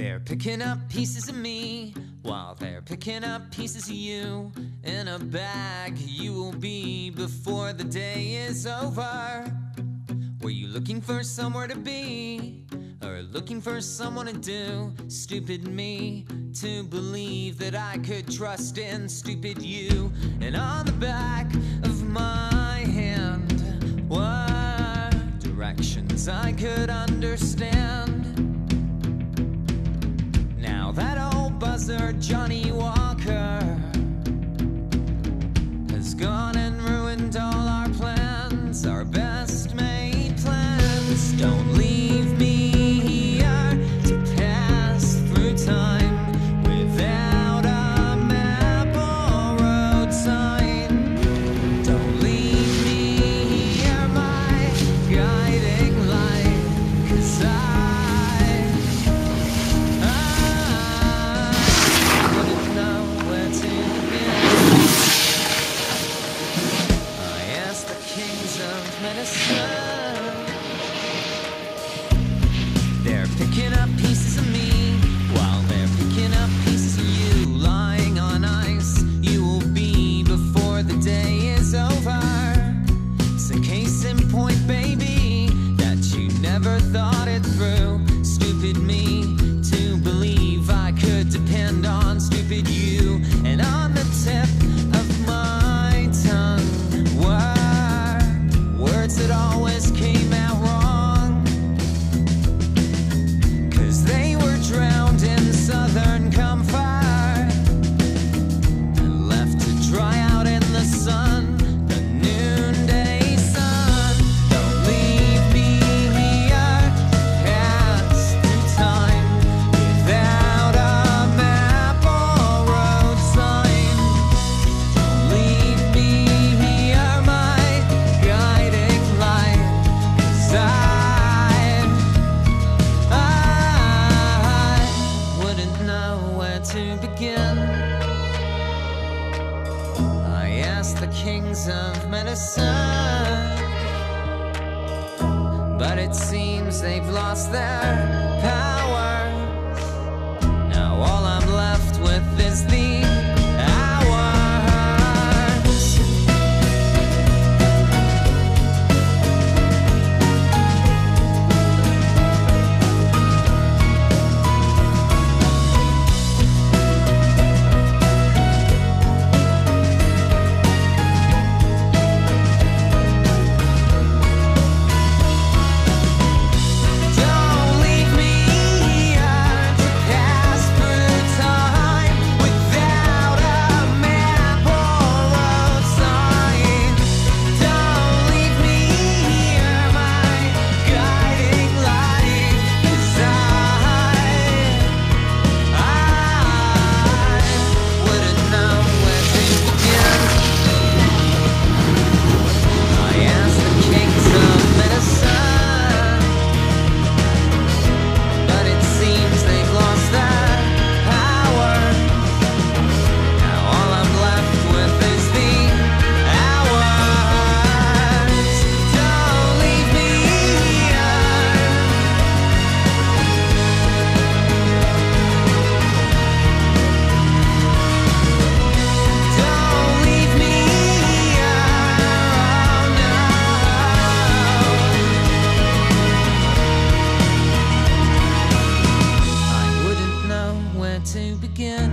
They're picking up pieces of me while they're picking up pieces of you. In a bag you will be before the day is over. Were you looking for somewhere to be, or looking for someone to do? Stupid me to believe that I could trust in stupid you. And on the back of my hand were directions I could understand. Now that old buzzard Johnny Walker has gone and ruined all our plans, our best made plans. Don't leave me here to pass through time without a map or road sign. Don't leave me here, my guiding light, 'cause I wouldn't know where to begin. I asked the kings of medicine. They're picking up pieces of me while they're picking up pieces of you. Lying on ice you will be before the day is over. It's a case in point, baby, that you never thought it through. Stupid me to believe I could depend on stupid you. And on the tip of my tongue were words that always came out wrong, 'cause they were drowned in southern comfort and left to dry out in the sun, the noonday sun. Don't leave me here to pass through time without a map or road sign. Don't leave me here, my guiding light, 'cause I wouldn't know where to begin. I asked the kings of medicine, but it seems they've lost their powers. Now all I'm left with is the hours. Don't leave me here to pass through time without a map or road sign. Don't leave me here, my guiding light, 'cause I wouldn't know where to begin. I asked the kings of medicine, but it seems they've lost their power. Now all I'm left with is the hours. Don't leave me here. Don't leave me here. Oh no. I wouldn't know where to begin.